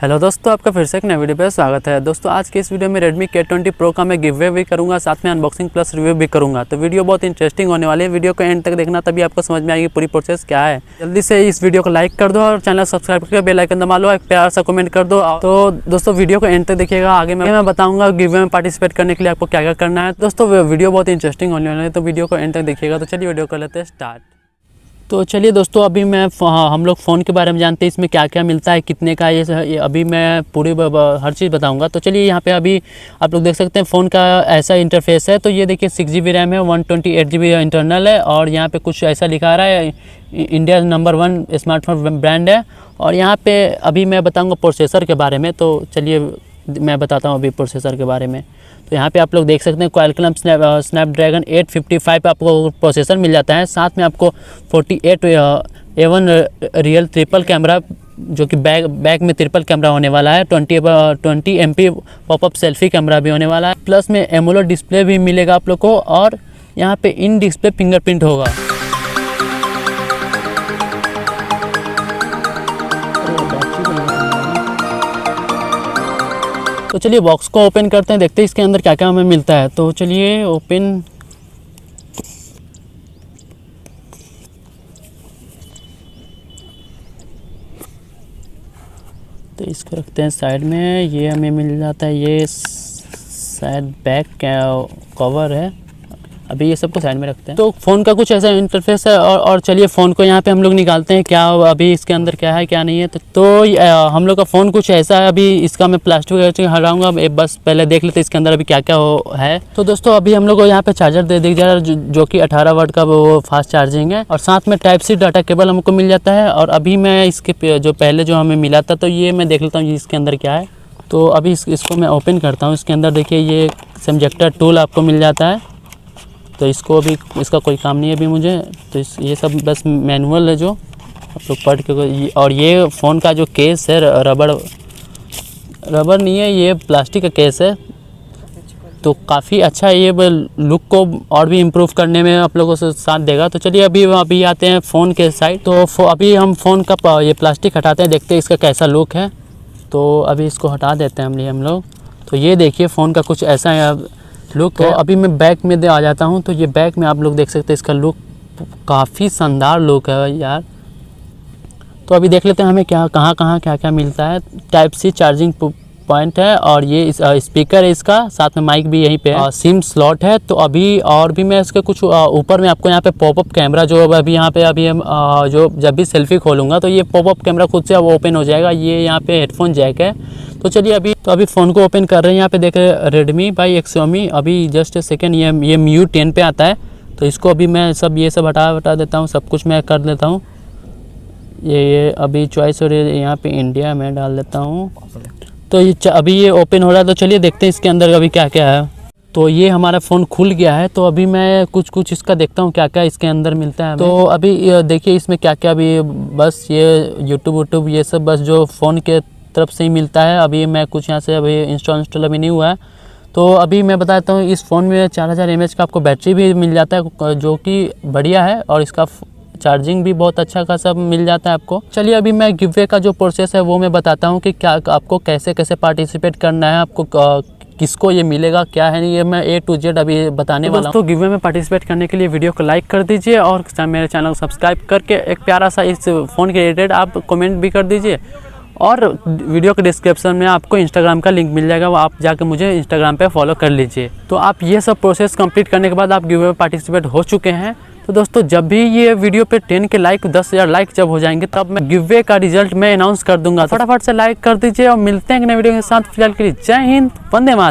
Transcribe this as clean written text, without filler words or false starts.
Hello दोस्तों, आपका फिर से एक नए वीडियो पे स्वागत है। दोस्तों आज के इस वीडियो में Redmi K20 Pro का मैं गिव अवे भी करूंगा, साथ में अनबॉक्सिंग प्लस रिव्यू भी करूंगा। तो वीडियो बहुत इंटरेस्टिंग होने वाली है। वीडियो को एंड तक देखना, तभी आपको समझ में आएगी पूरी प्रोसेस क्या है। जल्दी से इस वीडियो को लाइक कर दो और चैनल सब्सक्राइब करके बेल आइकन दबा लो, एक प्यार सा कमेंट कर दो। तो दोस्तों वीडियो को एंड तक देखिएगा, आगे मैं बताऊँगा गिव अवे में पार्टिसिपेट करने के लिए आपको क्या क्या करना है। दोस्तों वीडियो बहुत इंटरेस्टिंग होने वाली है, तो वीडियो को एंड तक देखिएगा। तो चलिए वीडियो कर लेते हैं स्टार्ट। तो चलिए दोस्तों, अभी हम लोग फ़ोन के बारे में जानते हैं, इसमें क्या क्या मिलता है, कितने का ये अभी मैं पूरी हर चीज़ बताऊंगा। तो चलिए यहाँ पे अभी आप लोग देख सकते हैं फ़ोन का ऐसा इंटरफेस है। तो ये देखिए 6GB रैम है, 128GB इंटरनल है, और यहाँ पे कुछ ऐसा लिखा रहा है इंडिया नंबर 1 स्मार्टफोन ब्रांड है। और यहाँ पे अभी मैं बताऊँगा प्रोसेसर के बारे में। तो चलिए मैं बताता हूँ अभी प्रोसेसर के बारे में। तो यहाँ पे आप लोग देख सकते हैं क्वालकॉम स्नैपड्रैगन 855 पे आपको प्रोसेसर मिल जाता है। साथ में आपको 48A1 रियल ट्रिपल कैमरा, जो कि बैक में ट्रिपल कैमरा होने वाला है। 20 MP पॉपअप सेल्फी कैमरा भी होने वाला है। प्लस में एमोलेड डिस्प्ले भी मिलेगा आप लोग को, और यहाँ पे इन डिस्प्ले फिंगरप्रिंट होगा। तो चलिए बॉक्स को ओपन करते हैं, देखते हैं इसके अंदर क्या क्या हमें मिलता है। तो चलिए ओपन। तो इसको रखते हैं साइड में। ये हमें मिल जाता है, ये शायद बैक कवर है। अभी ये सबको साइड में रखते हैं। तो फ़ोन का कुछ ऐसा इंटरफेस है। और चलिए फ़ोन को यहाँ पे हम लोग निकालते हैं, क्या अभी इसके अंदर क्या है क्या नहीं है। तो हम लोग का फ़ोन कुछ ऐसा है। अभी इसका मैं प्लास्टिक हटाऊंगा, बस पहले देख लेते हैं इसके अंदर अभी क्या क्या है। तो दोस्तों अभी हम लोग को यहाँ पे चार्जर दे दिया जा रहा है, जो कि 18 वाट का वो फास्ट चार्जिंग है, और साथ में टाइप सी डाटा केबल हमको मिल जाता है। और अभी मैं इसके जो पहले जो हमें मिला था, तो ये मैं देख लेता हूँ इसके अंदर क्या है। तो अभी इसको मैं ओपन करता हूँ। इसके अंदर देखिए ये सब्जेक्टर टूल आपको मिल जाता है। तो इसको अभी इसका कोई काम नहीं है अभी मुझे। तो ये सब बस मैनुअल है जो आप लोग पढ़ के। और ये फ़ोन का जो केस है रबड़ नहीं है, ये प्लास्टिक का केस है। तो काफ़ी अच्छा है, ये लुक को और भी इम्प्रूव करने में आप लोगों से साथ देगा। तो चलिए अभी आते हैं फ़ोन के साइड। तो अभी हम फ़ोन का ये प्लास्टिक हटाते हैं, देखते हैं इसका कैसा लुक है। तो अभी इसको हटा देते हैं हम लोग। तो ये देखिए फ़ोन का कुछ ऐसा है लुक है। अभी मैं बैक में आ जाता हूँ। तो ये बैक में आप लोग देख सकते हैं, इसका लुक काफ़ी शानदार लुक है यार। तो अभी देख लेते हैं हमें कहाँ क्या मिलता है। टाइप सी चार्जिंग पॉइंट है, और ये स्पीकर है इसका, साथ में माइक भी यहीं पे है। सिम स्लॉट है। तो अभी और भी मैं इसके कुछ ऊपर में आपको यहाँ पे पॉपअप कैमरा, जो अभी यहाँ पे जो जब भी सेल्फी खोलूँगा तो ये पॉपअप कैमरा खुद से अब ओपन हो जाएगा। ये यहाँ पे हेडफोन जैक है। तो चलिए अभी फ़ोन को ओपन कर रहे हैं। यहाँ पे देख रहे हैं Redmi बाई Xiaomi। अभी जस्ट सेकेंड ये MU 10 पे आता है। तो इसको अभी मैं ये सब हटा देता हूँ, सब कुछ मैं कर देता हूँ। ये अभी चॉइस और यहाँ पे इंडिया में डाल देता हूँ। तो अभी ये ओपन हो रहा है। तो चलिए देखते हैं इसके अंदर अभी क्या क्या है। तो ये हमारा फ़ोन खुल गया है। तो अभी मैं कुछ इसका देखता हूँ क्या क्या इसके अंदर मिलता है। तो अभी देखिए इसमें क्या क्या, अभी बस ये यूट्यूब ये सब बस जो फ़ोन के तरफ से ही मिलता है। अभी मैं कुछ यहाँ से अभी इंस्टॉल अभी नहीं हुआ है। तो अभी मैं बताता हूँ, इस फ़ोन में 4000 mAh का आपको बैटरी भी मिल जाता है, जो कि बढ़िया है। और इसका चार्जिंग भी बहुत अच्छा खासा मिल जाता है आपको। चलिए अभी मैं गिव अवे का जो प्रोसेस है वो मैं बताता हूँ कि क्या आपको कैसे पार्टिसिपेट करना है, आपको किसको ये मिलेगा क्या है। ये मैं A to Z अभी बताने वाला हूँ। दोस्तों गिव अवे में पार्टिसिपेट करने के लिए वीडियो को लाइक कर दीजिए, और मेरे चैनल को सब्सक्राइब करके एक प्यारा सा इस फ़ोन के रिलेटेड आप कमेंट भी कर दीजिए। और वीडियो के डिस्क्रिप्शन में आपको इंस्टाग्राम का लिंक मिल जाएगा, वो आप जाकर मुझे इंस्टाग्राम पे फॉलो कर लीजिए। तो आप ये सब प्रोसेस कंप्लीट करने के बाद आप गिव अवे में पार्टिसिपेट हो चुके हैं। तो दोस्तों जब भी ये वीडियो पे 10 के लाइक 10,000 लाइक जब हो जाएंगे, तब मैं गिव अवे का रिजल्ट मैं अनाउंस कर दूंगा। फटाफट से लाइक कर दीजिए, और मिलते हैं एक नए वीडियो के साथ। फिलहाल के लिए जय हिंद, वंदे मातरम।